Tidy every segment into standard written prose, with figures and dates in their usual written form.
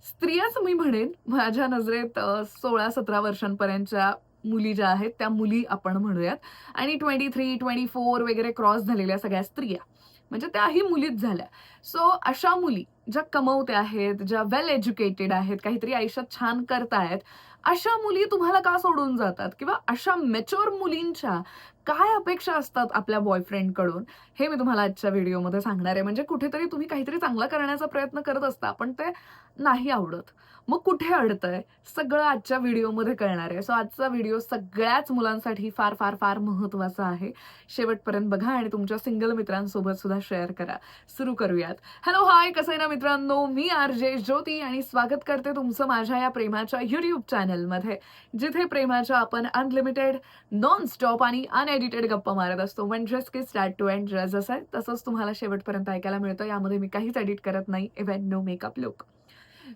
स्त्रियाच मी म्हणेन माझ्या नजरेत 16-17 वर्षांपर्यंतच्या मुली ज्या आहेत, त्या मुली आपण म्हणूयात आणि 23, 24 वगैरे क्रॉस झालेल्या सगळ्या स्त्रिया. म्हणजे त्याही मुलीच झाल्या. सो अशा मुली ज्या कमवत्या आहेत, ज्या वेल एज्युकेटेड आहेत, काहीतरी आयुष्यात छान करतायत, अशा मुली तुम्हाला का सोडून जातात? किंवा अशा मॅच्युअर मुलींच्या काय अपेक्षा असतात आपल्या बॉयफ्रेंडकडून? हे मी तुम्हाला आजच्या व्हिडिओमध्ये सांगणार आहे. म्हणजे कुठेतरी तुम्ही काहीतरी चांगलं करण्याचा प्रयत्न करत असता, पण ते नाही आवडत. मग कुठे अडतंय? सगळं आजच्या व्हिडिओमध्ये कळणार आहे. सो आजचा व्हिडिओ सगळ्याच मुलांसाठी फार, फार, फार महत्त्वाचा आहे. शेवटपर्यंत बघा आणि तुमच्या सिंगल मित्रांसोबत सुद्धा शेअर करा. सुरू करूयात. हॅलो, हाय, कसं आहे ना मित्रांनो? मी आर.जे. ज्योती आणि स्वागत करते तुमचं माझ्या या प्रेमाच्या YouTube चॅनलमध्ये, जिथे प्रेमाच्या आपण अनलिमिटेड, नॉन स्टॉप आणि अनएडिटेड गप्पा मारत असतो. म्हणजेच की स्टार्ट टू एंड जसं आहे तसंच तुम्हाला शेवटपर्यंत ऐकायला मिळतं. यामध्ये मी काहीच एडिट करत नाही. Even no makeup look.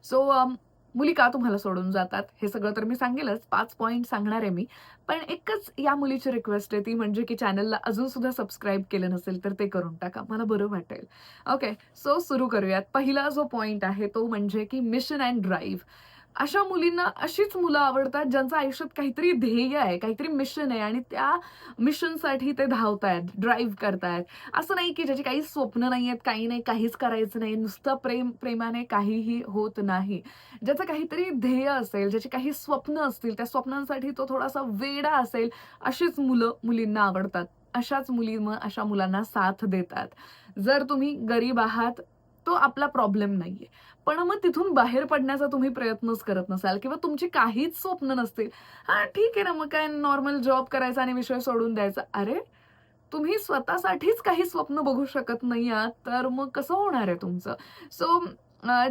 So मुली का तुम्हाला सोडून जातात? हे सगळं तर मी सांगेलच. 5 पॉइंट सांगणार आहे मी. पण एकच या मुलीची रिक्वेस्ट आहे ती म्हणजे की चॅनलला अजून सुद्धा सबस्क्राईब केलं नसेल तर ते करून टाका. मला बरं वाटेल. ओके. सो सुरू करूयात. पहिला जो पॉइंट आहे तो म्हणजे की मिशन एंड ड्राईव्ह. अशा मुलींना अशीच मुलं आवडतात ज्यांचं आयुष्यात काहीतरी ध्येय आहे, काहीतरी मिशन आहे आणि त्या मिशनसाठी ते धावतायत, ड्राईव्ह करतायत. असं नाही की ज्याची काही स्वप्न नाहीयेत, काही नाही, काहीच करायचं नाही. नुसतं प्रेमाने काहीही होत नाही. ज्याचं काहीतरी ध्येय असेल, ज्याची काही स्वप्न असतील, त्या स्वप्नांसाठी तो थोडासा वेडा असेल, अशीच मुलं मुलींना आवडतात. अशाच मुली मग अशा मुलांना साथ देतात. जर तुम्ही गरीब आहात, तो आपला प्रॉब्लेम नाहीये. पण मग तिथून बाहेर पडण्याचा तुम्ही प्रयत्नच करत नसाल किंवा तुमची काहीच स्वप्न नसतील. हां, ठीक आहे ना, मग काय नॉर्मल जॉब करायचा आणि विषय सोडून द्यायचा. अरे, तुम्ही स्वतःसाठीच काही स्वप्न बघू शकत नाही आहात, तर मग कसं होणार आहे तुमचं? सो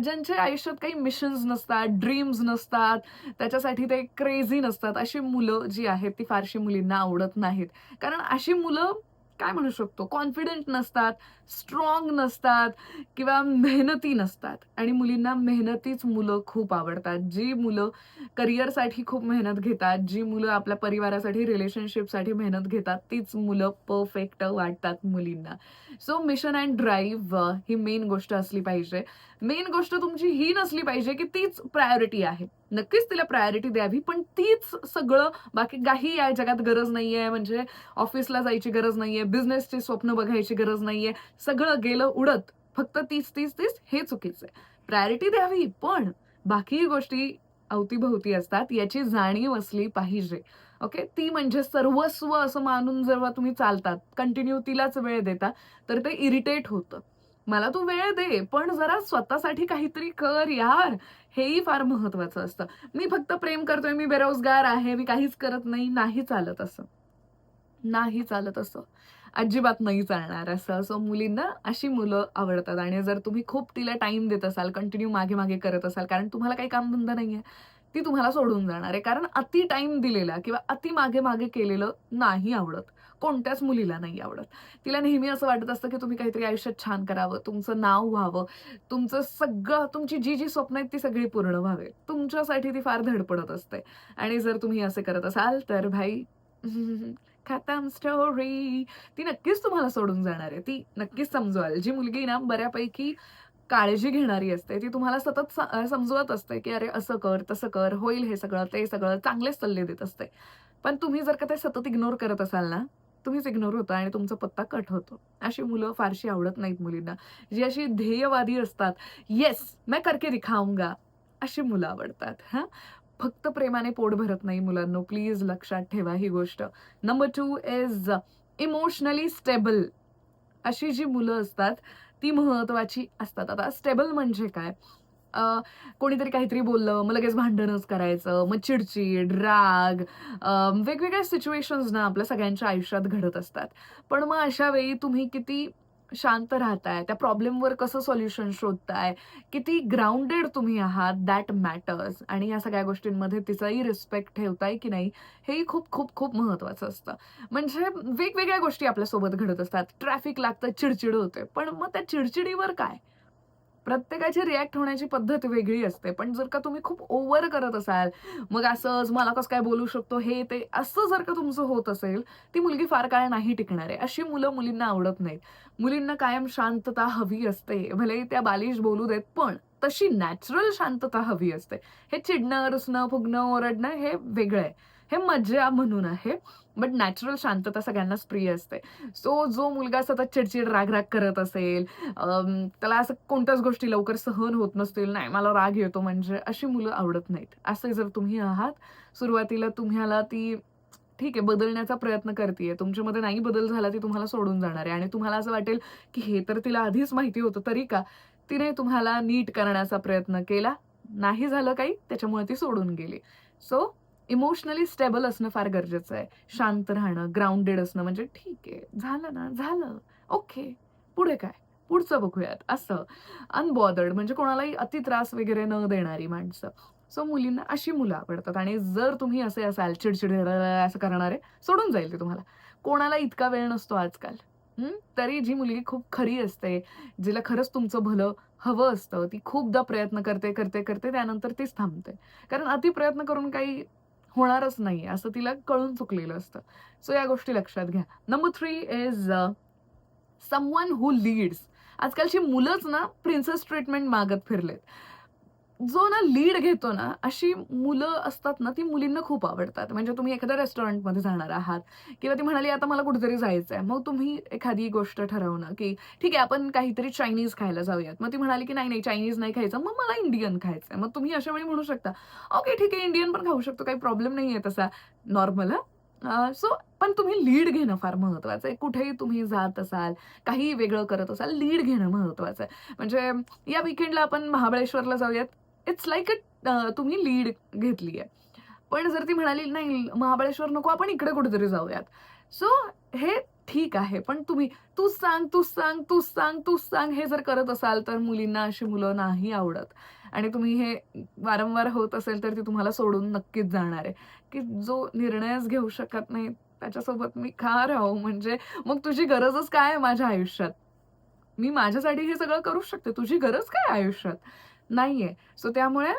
ज्यांच्या आयुष्यात काही मिशन्स नसतात, ड्रीम्स नसतात, त्याच्यासाठी ते क्रेझी नसतात, अशी मुलं जी आहेत ती फारशी मुलींना आवडत नाहीत. कारण अशी मुलं काय म्हणू शकतो, कॉन्फिडंट नसतात, स्ट्राँग नसतात किंवा मेहनती नसतात आणि मुलींना मेहनतीच मुलं खूप आवडतात. जी मुलं करिअरसाठी खूप मेहनत घेतात, जी मुलं आपल्या परिवारासाठी, रिलेशनशिपसाठी मेहनत घेतात, तीच मुलं परफेक्ट वाटतात मुलींना. सो मिशन एंड ड्राईव्ह ही मेन गोष्ट असली पाहिजे. मेन गोष्ट तुमची ही नसली पाहिजे, की तीच प्रायोरिटी आहे. नक्कीच तिला प्रायोरिटी द्यावी, पण तीच सगळं बाकी काही या जगात गरज नाहीये. म्हणजे ऑफिसला जायची गरज नाहीये, बिझनेसचे स्वप्न बघायची गरज नाहीये. सगळं गेलं उडत. फक्त तीच, तीच, तीच हे चुकीचं आहे. प्रायोरिटी द्यावी, पण बाकी गोष्टी अवतीभोवती असतात याची जाणीव असली पाहिजे. ओके. ती म्हणजे सर्वस्व असं मानून जेव्हा तुम्ही चालतात, कंटिन्यू तिलाच वेळ देता, तर ते इरिटेट होतं. मला तू वेळ दे, पण जरा स्वतःसाठी काहीतरी कर यार. हेही फार महत्वाचं असतं. मी फक्त प्रेम करतोय, मी बेरोजगार आहे, मी काहीच करत नाही, नाही चालत असं. नाही चालत असं. अजिबात नाही चालणार असं. सो मुलींना अशी मुलं आवडतात आणि जर तुम्ही खूप तिला टाईम देत असाल, कंटिन्यू मागे-मागे करत असाल, कारण तुम्हाला काही कामधंदा नाहीये, ती तुम्हाला सोडून जाणार आहे. कारण अति टाईम दिलेला किंवा अति मागे-मागे केलेलं नाही आवडत. कोणत्याच मुलीला नाही आवडत. तिला नेहमी असं वाटत असतं, की तुम्ही काहीतरी आयुष्यात छान करावं, तुमचं नाव व्हावं, तुमचं सगळं तुमची जी स्वप्न आहेत ती सगळी पूर्ण व्हावी. तुमच्यासाठी ती फार धडपडत असते आणि जर तुम्ही असे करत असाल, तर भाई खतम स्टोरी. ती नक्कीच तुम्हाला सोडून जाणार आहे. ती नक्कीच समजवाल. जी मुलगी ना बऱ्यापैकी काळजी घेणारी असते, ती तुम्हाला सतत समजवत असते, की "अरे असं कर, तसं कर, होईल हे सगळं, ते सगळं." चांगलेच सल्ले देत असते. पण तुम्ही जर का ते सतत इग्नोर करत असाल ना, तुम्हीच इग्नोर होता आणि तुमचा पत्ता कट होतो. अशी मुलं फारशी आवडत नाहीत मुलींना. जी अशी ध्येयवादी असतात, "येस, मैं करके दिखाऊंगा." अशी मुलं आवडतात हां. फक्त प्रेमाने पोट भरत नाही मुलांनो. प्लीज लक्षात ठेवा ही गोष्ट. Number 2 is emotionally stable. अशी जी मुलं असतात, ती महत्त्वाची असतात. आता स्टेबल म्हणजे काय? अ, कोणीतरी काहीतरी बोललं, मग लगेच भांडणच करायचं, मग चिड राग, वेगवेगळ्या सिच्युएशन्स ना आपल्या सगळ्यांच्या आयुष्यात घडत असतात. पण मग अशा वेळी तुम्ही किती शांत राहताय, त्या प्रॉब्लेमवर कसं सोल्युशन शोधताय, किती ग्राउंडेड तुम्ही आहात दॅट मॅटर्स आणि या सगळ्या गोष्टींमध्ये तिचाही रिस्पेक्ट ठेवताय की नाही, हेही खूप, खूप, खूप महत्त्वाचं असतं. म्हणजे वेगवेगळ्या गोष्टी आपल्यासोबत घडत असतात. ट्रॅफिक लागतं, चिडचिड होते. पण मग त्या चिडचिडीवर काय? प्रत्येकाची रिॲक्ट होण्याची पद्धत वेगळी असते. पण जर का तुम्ही खूप ओव्हर करत असाल, मग असंच मला कसं काय बोलू शकतो, हे ते असं जर का तुमचं होत असेल, ती मुलगी फार काळ नाही टिकणार आहे. अशी मुलं मुलींना आवडत नाहीत. मुलींना कायम शांतता हवी असते. भलेही त्या बालिश बोलू देत, पण तशी नॅचरल शांतता हवी असते. हे चिडणं, रुसणं, फुगणं, ओरडणं हे वेगळं आहे. हे मज्जा म्हणून आहे. बट नॅचरल शांतता सगळ्यांनाच प्रिय असते. सो जो मुलगा सतत चिडचिड, राग-राग करत असेल, त्याला असं कोणत्याच गोष्टी लवकर सहन होत नसतील, नाही मला राग येतो म्हणजे अशी मुलं आवडत नाहीत. असे जर तुम्ही आहात, सुरुवातीला तुम्हाला ती ठीक आहे बदलण्याचा प्रयत्न करतीये. तुमच्यामध्ये नाही बदल झाला ती तुम्हाला सोडून जाणार आहे आणि तुम्हाला असं वाटेल, की हे तर तिला आधीच माहिती होतं तरी का? तिने तुम्हाला नीट करण्याचा प्रयत्न केला, नाही झालं काही त्याच्यामुळे ती सोडून गेली. सो इमोशनली स्टेबल असणं फार गरजेचं आहे. शांत राहणं, ग्राउंडेड असणं म्हणजे ठीक आहे, झालं ना, झालं. ओके. पुढे काय? पुढचं बघूयात असं. अनबॉदर्ड म्हणजे कोणालाही अति त्रास वगैरे न देणारी माणसं. सो मुलींना अशी मुलं आवडतात आणि जर तुम्ही असे असाल चिडचिड असं करणारे, सोडून जाईल ते तुम्हाला. कोणाला इतका वेळ नसतो आजकाल. तरी जी मुलगी खूप खरी असते, जिला खरंच तुमचं भलं हवं असतं, ती खूपदा प्रयत्न करते, करते, करते त्यानंतर तीच थांबते. कारण अति प्रयत्न करून काही होणारच नाहीये, असं तिला कळून चुकलेलं असतं. सो या गोष्टी लक्षात घ्या. Number 3 is someone who leads. आजकालची मुलंच ना प्रिन्सेस ट्रीटमेंट मागत फिरलेत. जो ना लीड घेतो ना, अशी मुलं असतात ना, ती मुलींना खूप आवडतात. म्हणजे तुम्ही एखाद्या रेस्टॉरंटमध्ये जाणार आहात किंवा ती म्हणाली, "आता मला कुठेतरी जायचंय." मग तुम्ही एखादी गोष्ट ठरवणं, की "ठीक आहे, आपण काहीतरी चायनीज खायला जाऊयात." मग ती म्हणाली, की "नाही, नाही, चायनीज नाही खायचं. मग मला इंडियन खायचंय." मग तुम्ही अशा वेळी म्हणू शकता, "ओके, ठीक आहे, इंडियन पण खाऊ शकतो. काही प्रॉब्लेम नाहीये तसा नॉर्मल सो पण तुम्ही लीड घेणं फार महत्वाचं आहे. कुठेही तुम्ही जात असाल, काहीही वेगळं करत असाल, लीड घेणं महत्वाचं आहे. म्हणजे या वीकेंडला आपण महाबळेश्वरला जाऊयात. इट्स लाइक तुम्ही लीड घेतली आहे. पण जर ती म्हणाली, "नाही, महाबळेश्वर नको, आपण इकडे कुठेतरी जाऊयात." सो हे ठीक आहे. पण तुम्ही "तूच सांग, तूच सांग, तूच सांग, तूच सांग" हे जर करत असाल, तर मुलींना अशी मुलं नाही आवडत. आणि तुम्ही हे वारंवार होत असेल, तर ती तुम्हाला सोडून नक्कीच जाणार आहे. की जो निर्णयच घेऊ शकत नाही, त्याच्यासोबत मी का राहू? म्हणजे मग तुझी गरजच काय आहे माझ्या आयुष्यात? मी माझ्यासाठी हे सगळं करूच शकते. तुझी गरज काय आहे आयुष्यात? नाहीये. सो त्यामुळे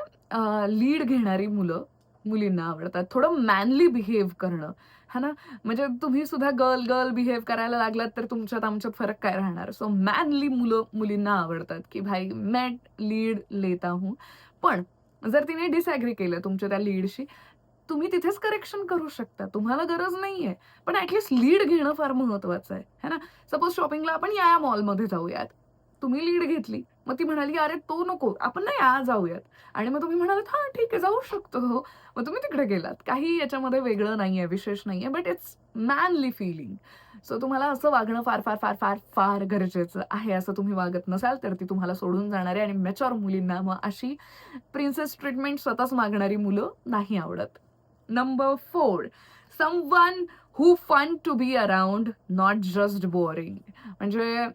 लीड घेणारी मुलं मुलींना आवडतात. थोडं मॅनली बिहेव करणं, है ना? म्हणजे तुम्ही सुद्धा गर्ल बिहेव करायला लागलात, तर तुमच्यात आमच्यात फरक काय राहणार? सो मॅनली मुलं मुलींना आवडतात, की भाई मैं लीड लेता हूँ. पण जर तिने डिसएग्री केलं तुमच्या त्या लीडशी, तुम्ही तिथेच करेक्शन करू शकता. तुम्हाला गरज नाहीये. पण लीड घेणं फार महत्वाचं आहे, है ना? सपोज शॉपिंगला आपण या मॉलमध्ये जाऊयात. तुम्ही लीड घेतली. मग ती म्हणाली, "अरे तो नको, आपण ना या जाऊयात." आणि मग तुम्ही म्हणालात, "हां, ठीक आहे, जाऊ शकतो." हो. मग तुम्ही तिकडे गेलात. काही याच्यामध्ये वेगळं नाहीये, विशेष नाहीये, but it's Manley feeling. So तुम्हाला असं वागणं फार, फार, फार, फार, फार गरजेचं आहे. असं तुम्ही वागत नसाल, तर ती तुम्हाला सोडून जाणार आहे आणि मॅच्युअर मुलींना मग अशी प्रिन्सेस ट्रीटमेंट स्वतःच मागणारी मुलं नाही आवडत. Number 4 someone who fun to be around, not just boring. म्हणजे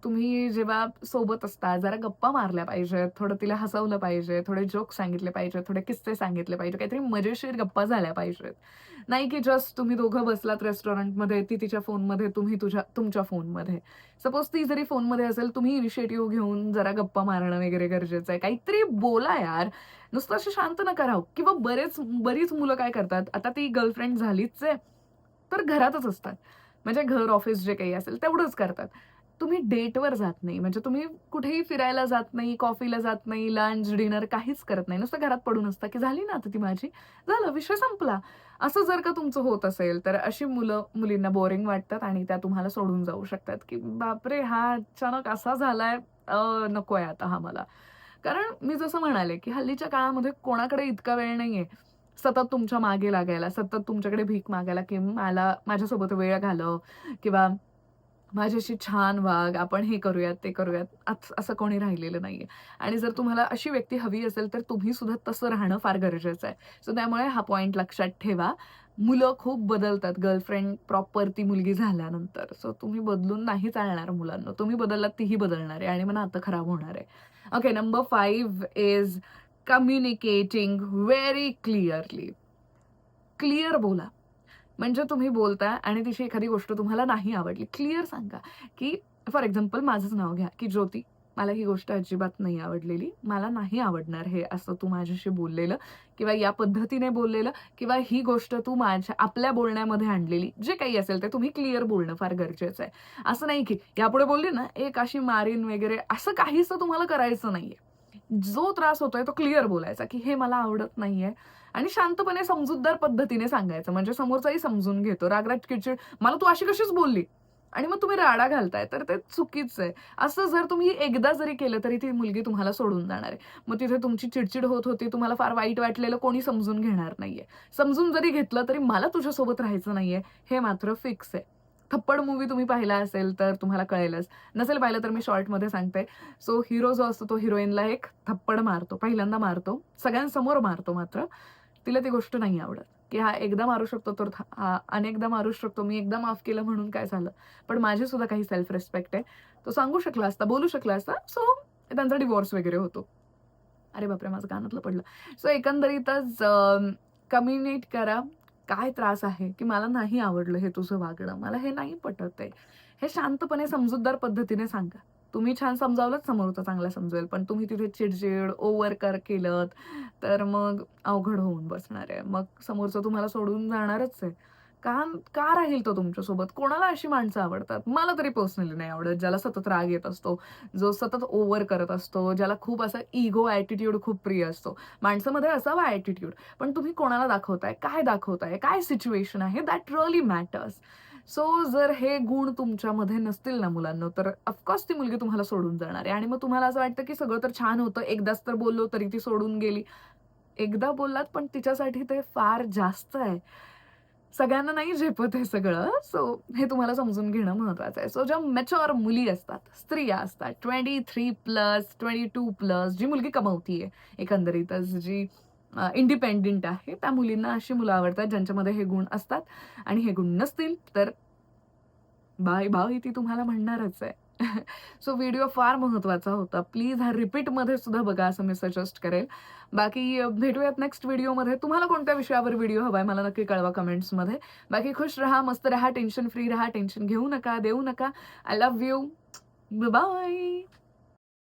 तुम्ही जेव्हा सोबत असता, जरा गप्पा मारल्या पाहिजेत, थोडं तिला हसवलं पाहिजे, थोडे जोक सांगितले पाहिजेत, थोडे किस्से सांगितले पाहिजे, काहीतरी मजेशीर गप्पा झाल्या पाहिजेत. नाही की जस्ट तुम्ही दोघं बसलात रेस्टॉरंटमध्ये, ती तिच्या फोनमध्ये, तुम्ही तुमच्या फोनमध्ये. सपोज ती जरी फोनमध्ये असेल, तुम्ही इनिशिएटिव्ह घेऊन जरा गप्पा मारणं वगैरे गरजेचं आहे. काहीतरी बोला यार. नुसतं अशी शांत नका राहू किंवा बरीच मुलं काय करतात, आता ती गर्लफ्रेंड झालीच आहे, तर घरातच असतात. म्हणजे घर, ऑफिस जे काही असेल तेवढंच करतात. तुम्ही डेटवर जात नाही. म्हणजे तुम्ही कुठेही फिरायला जात नाही, कॉफीला जात नाही, लंच, डिनर काहीच करत नाही. नुसतं घरात पडून असता, की झाली ना आता ती माझी, झालं विषय संपला. असं जर का तुमचं होत असेल, तर अशी मुलं मुलींना बोरिंग वाटतात आणि त्या तुम्हाला सोडून जाऊ शकतात, की बापरे! हा अचानक असा झालाय, नकोय आता हा मला. कारण मी जसं म्हणाले, की हल्लीच्या काळामध्ये कोणाकडे इतका वेळ नाहीये, सतत तुमच्या मागे लागायला, सतत तुमच्याकडे भीक मागायला, की मला माझ्यासोबत वेळ घालव किंवा माझ्याशी छान वाग, आपण हे करूयात, ते करूयात, असं कोणी राहिलेलं नाहीये. आणि जर तुम्हाला अशी व्यक्ती हवी असेल, तर तुम्ही सुद्धा तसं राहणं फार गरजेचं आहे. सो त्यामुळे हा पॉइंट लक्षात ठेवा. मुलं खूप बदलतात गर्लफ्रेंड प्रॉपर ती मुलगी झाल्यानंतर. सो तुम्ही बदलून नाही चालणार मुलांना. तुम्ही बदललात तीही बदलणार आहे आणि मग नातं खराब होणार आहे. Okay, number 5 is communicating very clearly. Clear बोला. म्हणजे तुम्ही बोलताय आणि तिची एखादी गोष्ट तुम्हाला नाही आवडली. क्लिअर सांगा, की फॉर एक्झाम्पल माझंच नाव घ्या, की ज्योती. मला ही गोष्ट अजिबात नाही आवडलेली, मला नाही आवडणार हे असं तू माझ्याशी बोललेलं किंवा या पद्धतीने बोललेलं किंवा ही गोष्ट तू आपल्या बोलण्यामध्ये आणलेली, जे काही असेल ते तुम्ही क्लिअर बोलणं फार गरजेचं आहे. असं नाही की यापुढे बोलली ना, एक अशी मारीन वगैरे असं काहीसं तुम्हाला करायचं नाहीये. जो त्रास होतोय तो क्लिअर बोलायचा, की हे मला आवडत नाहीये आणि शांतपणे समजूतदार पद्धतीने सांगायचं. म्हणजे समोरचाही समजून घेतो. राग-राग, चिडचिड, "मला तू अशी कशीच बोलली?" आणि मग तुम्ही राडा घालताय, तर ते चुकीचं आहे. असं जर तुम्ही एकदा जरी केलं, तरी ती मुलगी तुम्हाला सोडून जाणार आहे. मग तिथे तुमची चिडचिड होत होती, तुम्हाला फार वाईट वाटलेलं कोणी समजून घेणार नाहीये. समजून जरी घेतलं, तरी मला तुझ्यासोबत राहायचं नाहीये, हे मात्र फिक्स आहे. थप्पड मूव्ही तुम्ही पाहिला असेल, तर तुम्हाला कळेलच. नसेल पाहिलं तर मी शॉर्टमध्ये सांगते. सो हिरो जो असतो, तो हिरोईनला एक थप्पड मारतो. पहिल्यांदा मारतो. सगळ्यांसमोर मारतो मात्र. तिला ती गोष्ट नाही आवडत, की हा एकदा मारू शकतो, तर हा अनेकदा मारू शकतो. मी एकदा माफ केलं म्हणून काय झालं? पण माझी सुद्धा काही सेल्फ रिस्पेक्ट आहे. तो सांगू शकला असता, बोलू शकला असता. सो त्यांचा डिव्होर्स वगैरे होतो. अरे बापरे! माझं कानातलं पडलं. सो एकंदरीतच कम्युनिकेट करा. काय त्रास आहे, की मला नाही आवडलं हे तुझं वागणं. मला हे नाही पटत आहे. हे शांतपणे समजूतदार पद्धतीने सांगा. तुम्ही छान समजावलंत, समोरचा चांगला समजवेल. पण तुम्ही तिथे चिड-चिड, ओव्हर केलत, तर मग अवघड होऊन बसणार आहे. मग समोरचा तुम्हाला सोडून जाणारच आहे. का का राहील तो तुमच्यासोबत? कोणाला अशी माणसं आवडतात? मला तरी पर्सनली नाही आवडत, ज्याला सतत राग येत असतो, जो सतत ओव्हर करत असतो, ज्याला खूप असा इगो ॲटिट्यूड खूप प्रिय असतो. माणसामध्ये असावा ॲटिट्यूड, पण तुम्ही कोणाला दाखवताय? काय दाखवताय? काय सिच्युएशन आहे? That really matters. सो जर हे गुण तुमच्यामध्ये नसतील ना मुलांनो, तर ऑफकोर्स ती मुलगी तुम्हाला सोडून जाणार आहे आणि मग तुम्हाला असं वाटतं, की सगळं तर छान होतं. एकदाच तर बोललो, तरी ती सोडून गेली. एकदा बोललात, पण तिच्यासाठी ते फार जास्त आहे. सगळ्यांना नाही झेपत हे सगळं. सो हे तुम्हाला समजून घेणं महत्वाचं आहे. सो ज्या मॅच्युअर मुली असतात, स्त्रिया असतात 23+ 22+ जी मुलगी कमवतीये एकंदरीतच जी इंडिपेंडंट आहे, त्या मुलींना अशी मुलं आवडतात ज्यांच्यामध्ये हे गुण असतात आणि हे गुण नसतील तर बाय बाय ती तुम्हाला म्हणणारच आहे. सो व्हिडिओ फार महत्त्वाचा होता. प्लीज हा रिपीटमध्ये सुद्धा बघा असं मी सजेस्ट करेल. बाकी भेटूयात नेक्स्ट व्हिडिओमध्ये. तुम्हाला कोणत्या विषयावर व्हिडिओ हवाय मला नक्की कळवा कमेंट्समध्ये. बाकी खुश राहा, मस्त राहा, टेन्शन फ्री राहा, टेन्शन घेऊ नका, देऊ नका. I love you. बाय.